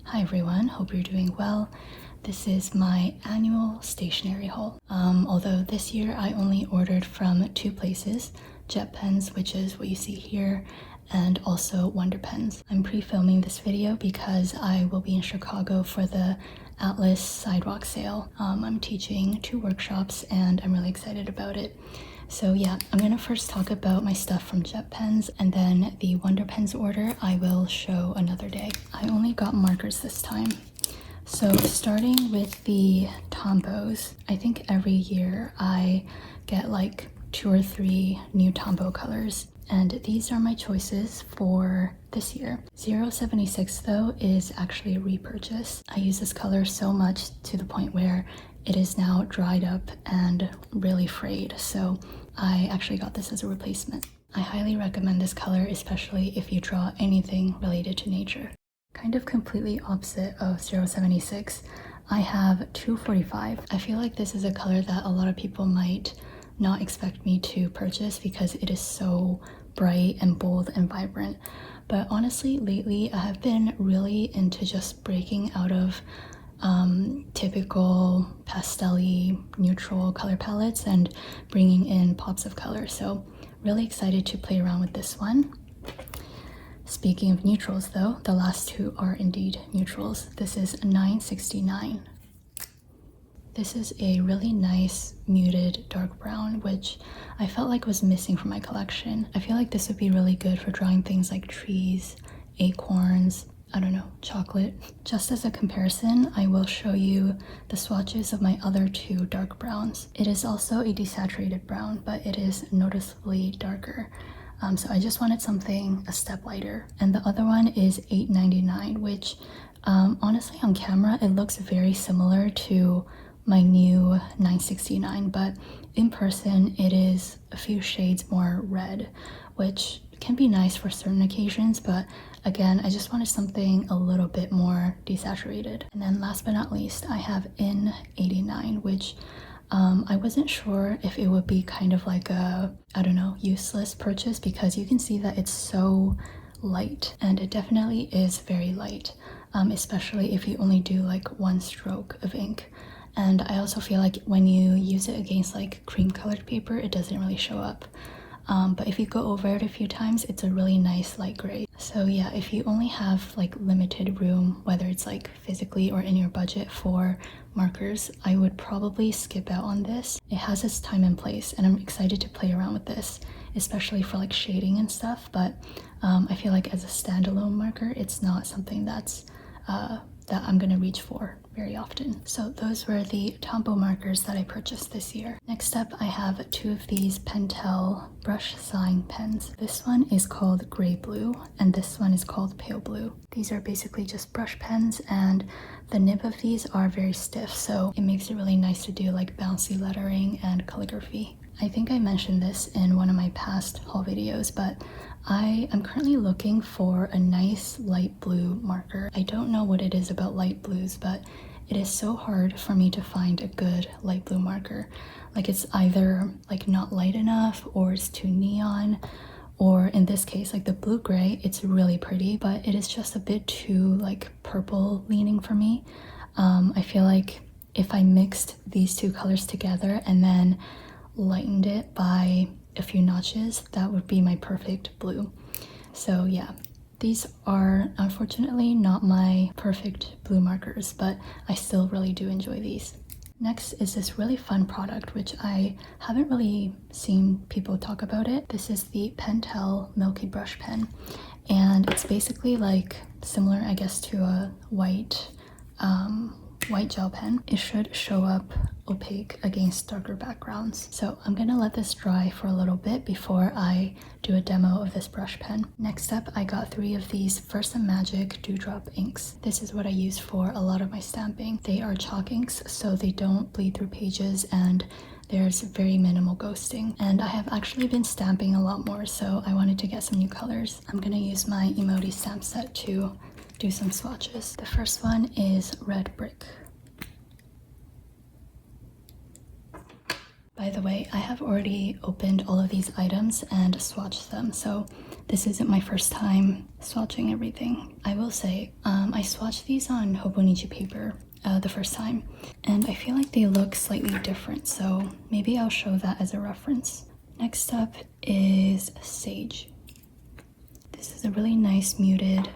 Hi everyone, hope you're doing well. This is my annual stationery haul. Although this year I only ordered from two places, Jet Pens, which is what you see here, and also Wonder Pens. I'm pre-filming this video because I will be in Chicago for the Atlas Sidewalk sale. I'm teaching 2 workshops and I'm really excited about it. So yeah, I'm gonna first talk about my stuff from Jet Pens, and then the Wonder Pens order I will show another day. I only got markers this time. So starting with the Tombows, I think every year I get like 2 or 3 new Tombow colors, and these are my choices for this year. 076 though is actually a repurchase. I use this color so much to the point where it is now dried up and really frayed, so I actually got this as a replacement. I highly recommend this color, especially if you draw anything related to nature. Kind of completely opposite of 076, I have 245. I feel like this is a color that a lot of people might not expect me to purchase because it is so bright and bold and vibrant. But honestly, lately I have been really into just breaking out of typical pastel-y neutral color palettes and bringing in pops of color. So really excited to play around with this one. Speaking of neutrals though, the last 2 are indeed neutrals. This is 969. This is a really nice muted dark brown, which I felt like was missing from my collection. I feel like this would be really good for drawing things like trees, acorns, I don't know, chocolate. Just as a comparison, I will show you the swatches of my other 2 dark browns. It is also a desaturated brown, but it is noticeably darker. So I just wanted something a step lighter. And the other one is 899, which honestly on camera, it looks very similar to my new 969, but in person, it is a few shades more red, which can be nice for certain occasions, but again, I just wanted something a little bit more desaturated. And then last but not least, I have in 89, which I wasn't sure if it would be kind of like a, I don't know, useless purchase, because you can see that it's so light, and it definitely is very light, especially if you only do like 1 stroke of ink. And I also feel like when you use it against like cream colored paper, it doesn't really show up. But if you go over it a few times, it's a really nice light gray. So yeah, if you only have like limited room, whether it's like physically or in your budget for markers, I would probably skip out on this. It has its time and place, and I'm excited to play around with this, especially for like shading and stuff. But I feel like as a standalone marker, it's not something that's that I'm gonna reach for very often. So those were the Tombow markers that I purchased this year. Next up, I have 2 of these Pentel brush sign pens. This one is called Gray Blue, and this one is called Pale Blue. These are basically just brush pens, and the nib of these are very stiff, so it makes it really nice to do like bouncy lettering and calligraphy. I think I mentioned this in one of my past haul videos, but I am currently looking for a nice light blue marker. I don't know what it is about light blues, but it is so hard for me to find a good light blue marker. Like it's either like not light enough, or it's too neon, or in this case, like the blue gray, it's really pretty, but it is just a bit too like purple leaning for me. I feel like if I mixed these 2 colors together and then lightened it by a few notches, that would be my perfect blue. So yeah, these are unfortunately not my perfect blue markers, but I still really do enjoy these. Next is this really fun product, which I haven't really seen people talk about it. This is the Pentel Milky Brush Pen, and it's basically like similar, I guess, to a white gel pen. It should show up opaque against darker backgrounds. So I'm gonna let this dry for a little bit before I do a demo of this brush pen. Next up, I got 3 of these Versa Magic dewdrop inks. This is what I use for a lot of my stamping. They are chalk inks, so they don't bleed through pages, and there's very minimal ghosting. And I have actually been stamping a lot more, so I wanted to get some new colors. I'm gonna use my emoji stamp set to do some swatches. The first one is Red Brick. By By the way, I have already opened all of these items and swatched them, so this isn't my first time swatching everything. I will say, I swatched these on Hobonichi paper the first time, and I feel like they look slightly different, so maybe I'll show that as a reference. Next up is Sage. This is a really nice muted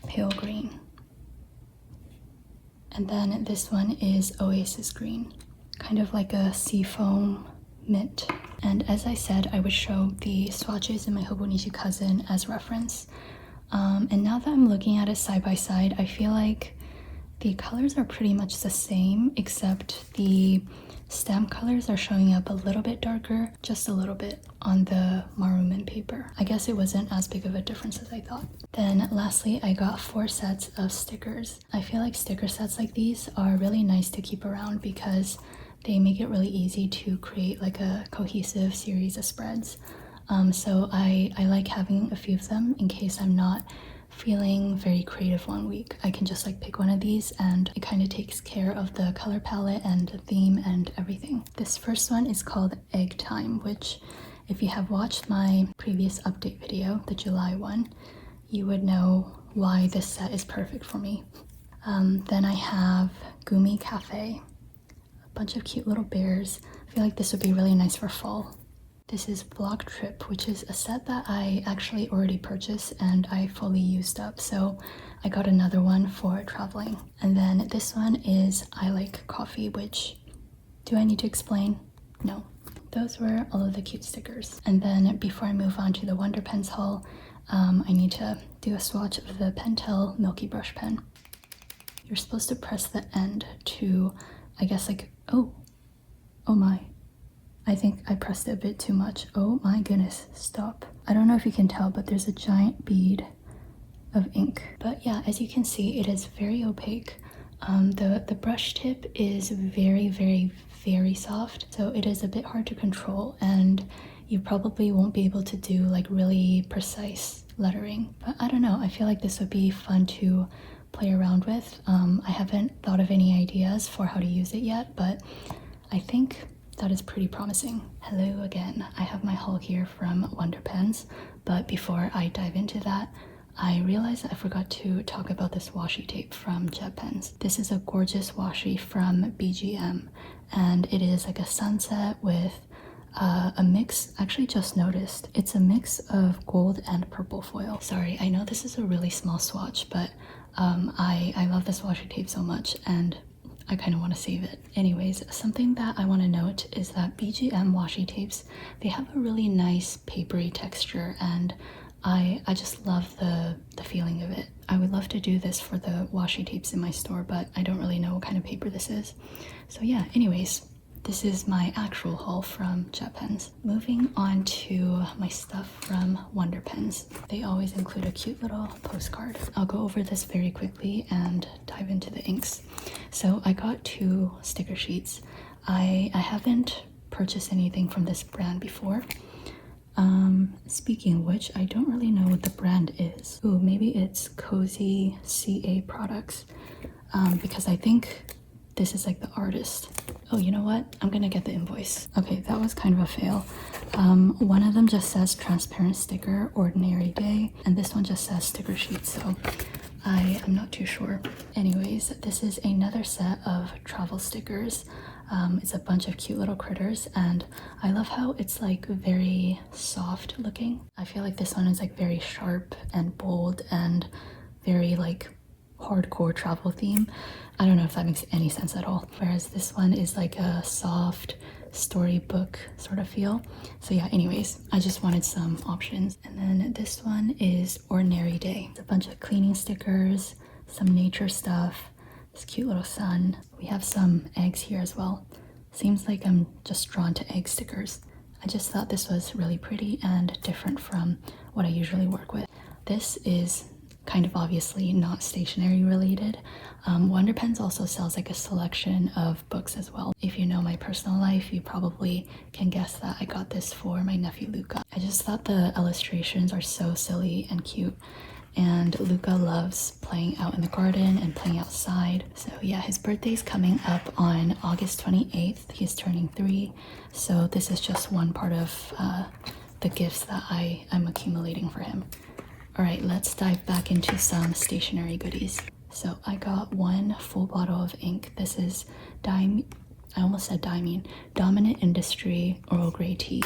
pale green. And then this one is Oasis Green, kind of like a seafoam mint. And as I said, I would show the swatches in my Hobonichi Cousin as reference. And now that I'm looking at it side by side, I feel like the colors are pretty much the same, except the stamp colors are showing up a little bit darker, just a little bit, on the Maruman paper. I guess it wasn't as big of a difference as I thought. Then lastly, I got 4 sets of stickers. I feel like sticker sets like these are really nice to keep around because they make it really easy to create like a cohesive series of spreads. So I like having a few of them in case I'm not feeling very creative one week. I can just like pick one of these and it kind of takes care of the color palette and the theme and everything. This first one is called Egg Time, which if you have watched my previous update video, the July one, you would know why this set is perfect for me. Then I have Gumi Cafe, a bunch of cute little bears. I feel like this would be really nice for fall. This is Vlog Trip, which is a set that I actually already purchased and I fully used up, so I got another one for traveling. And then this one is I Like Coffee, which, do I need to explain? No. Those were all of the cute stickers. And then before I move on to the Wonder Pens haul, I need to do a swatch of the Pentel Milky Brush Pen. You're supposed to press the end to, I guess like, oh my. I think I pressed it a bit too much. Oh my goodness, stop. I don't know if you can tell, but there's a giant bead of ink. But yeah, as you can see, it is very opaque. The brush tip is very, very, very soft, so it is a bit hard to control, and you probably won't be able to do like really precise lettering. But I don't know, I feel like this would be fun to play around with. I haven't thought of any ideas for how to use it yet, but I think that is pretty promising. Hello again. I have my haul here from Wonder Pens, but before I dive into that, I realized I forgot to talk about this washi tape from Jet Pens. This is a gorgeous washi from BGM, and it is like a sunset with a mix. Actually just noticed it's a mix of gold and purple foil. Sorry, I know this is a really small swatch, but I love this washi tape so much and I kind of want to save it. Anyways, something that I want to note is that BGM washi tapes, they have a really nice papery texture, and I just love the feeling of it. I would love to do this for the washi tapes in my store, but I don't really know what kind of paper this is. So yeah, anyways, this is my actual haul from Jet Pens. Moving on to my stuff from Wonder Pens. They always include a cute little postcard. I'll go over this very quickly and dive into the inks. So I got 2 sticker sheets. I haven't purchased anything from this brand before. Speaking of which, I don't really know what the brand is. Ooh, maybe it's Cozy CA Products, because I think this is like the artist. Oh, you know what? I'm gonna get the invoice. Okay, that was kind of a fail. One of them just says transparent sticker, ordinary day, and this one just says sticker sheet, so I am not too sure. Anyways, this is another set of travel stickers. It's a bunch of cute little critters, and I love how it's like very soft looking. I feel like this one is like very sharp and bold and very like hardcore travel theme. I don't know if that makes any sense at all. Whereas this one is like a soft storybook sort of feel. So yeah, anyways, I just wanted some options. And then this one is Ordinary Day. It's a bunch of cleaning stickers, some nature stuff, this cute little sun. We have some eggs here as well. Seems like I'm just drawn to egg stickers. I just thought this was really pretty and different from what I usually work with. This is kind of obviously not stationery related. Wonder Pens also sells like a selection of books as well. If you know my personal life, you probably can guess that I got this for my nephew Luca. I just thought the illustrations are so silly and cute, and Luca loves playing out in the garden and playing outside. So yeah, his birthday's coming up on August 28th. He's turning 3, so this is just one part of the gifts that I'm accumulating for him. All right, let's dive back into some stationery goodies. So I got one full bottle of ink. This is I almost said Dominant Industry Earl Grey tea.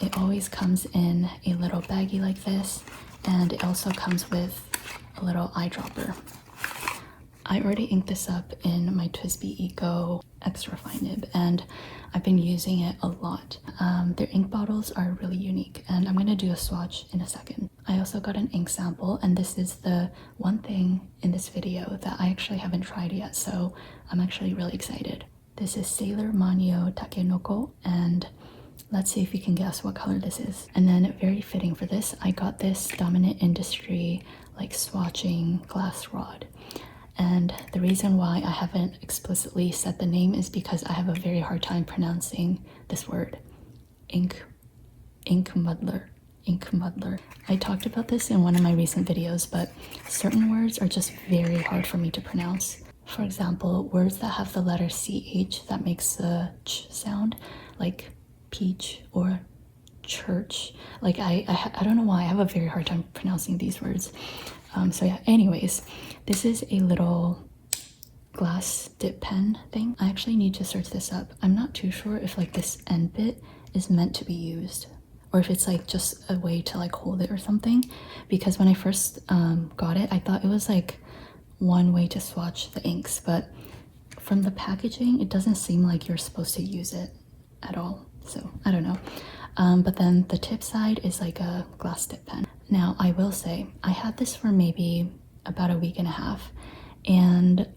It always comes in a little baggie like this, and it also comes with a little eyedropper. I already inked this up in my TWSBI Eco Extra Fine Nib, and I've been using it a lot. Their ink bottles are really unique, and I'm gonna do a swatch in a second. I also got an ink sample, and this is the one thing in this video that I actually haven't tried yet, so I'm actually really excited. This is Sailor Manyo Takenoko, and let's see if you can guess what color this is. And then very fitting for this, I got this Dominant Industry like swatching glass rod. And the reason why I haven't explicitly said the name is because I have a very hard time pronouncing this word. Muddler. I talked about this in one of my recent videos, but certain words are just very hard for me to pronounce. For example, words that have the letter CH that makes the ch sound, like peach or church. Like I don't know why, I have a very hard time pronouncing these words. So yeah, anyways, this is a little glass dip pen thing. I actually need to search this up. I'm not too sure if like this end bit is meant to be used, or if it's like just a way to like hold it or something, because when I first got it, I thought it was like one way to swatch the inks, but from the packaging it doesn't seem like you're supposed to use it at all, so I don't know. But then the tip side is like a glass dip pen. Now I will say I had this for maybe about a week and a half, and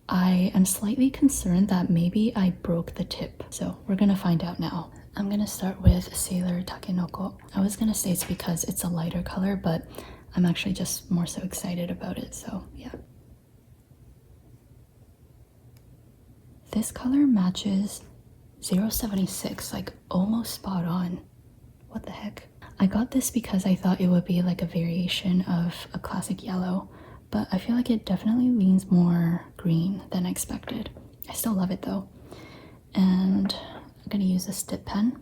I am slightly concerned that maybe I broke the tip, so we're gonna find out now. I'm gonna start with Sailor Takenoko. I was gonna say it's because it's a lighter color, but I'm actually just more so excited about it, so yeah. This color matches 076, like almost spot on. What the heck? I got this because I thought it would be like a variation of a classic yellow, but I feel like it definitely leans more green than I expected. I still love it though. And I'm gonna use a dip pen.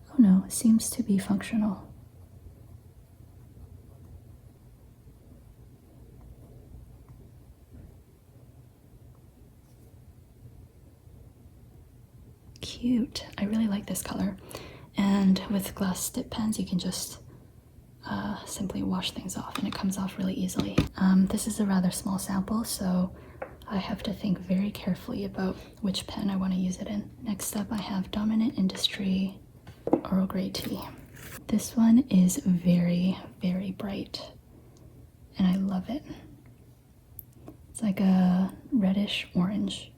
Oh no, it seems to be functional. Cute. I really like this color. And with glass dip pens, you can just simply wash things off, and it comes off really easily. This is a rather small sample, so I have to think very carefully about which pen I want to use it in. Next up, I have Dominant Industry Earl Grey tea. This one is very, very bright, and I love it. It's like a reddish orange,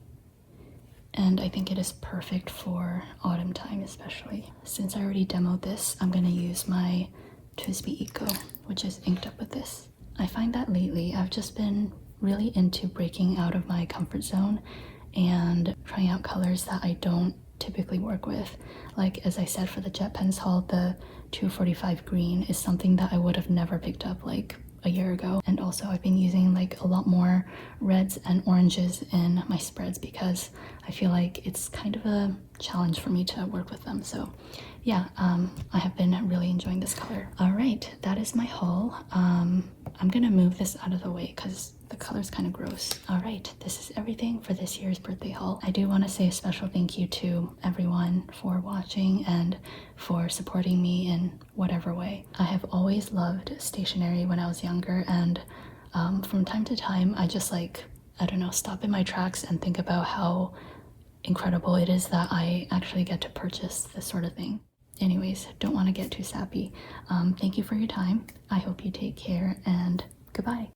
and I think it is perfect for autumn time especially. Since I already demoed this, I'm gonna use my TWSBI Eco, which is inked up with this. I find that lately I've just been really into breaking out of my comfort zone and trying out colors that I don't typically work with. Like as I said for the Jet Pens haul, the 245 green is something that I would have never picked up like a year ago. And also I've been using like a lot more reds and oranges in my spreads because I feel like it's kind of a challenge for me to work with them. So yeah, I have been really enjoying this color. All right, that is my haul. I'm gonna move this out of the way because the color's kind of gross. All right, this is everything for this year's birthday haul. I do want to say a special thank you to everyone for watching and for supporting me in whatever way. I have always loved stationery when I was younger, and from time to time I just like, I don't know, stop in my tracks and think about how incredible it is that I actually get to purchase this sort of thing. Anyways, don't want to get too sappy. Thank you for your time. I hope you take care, and goodbye.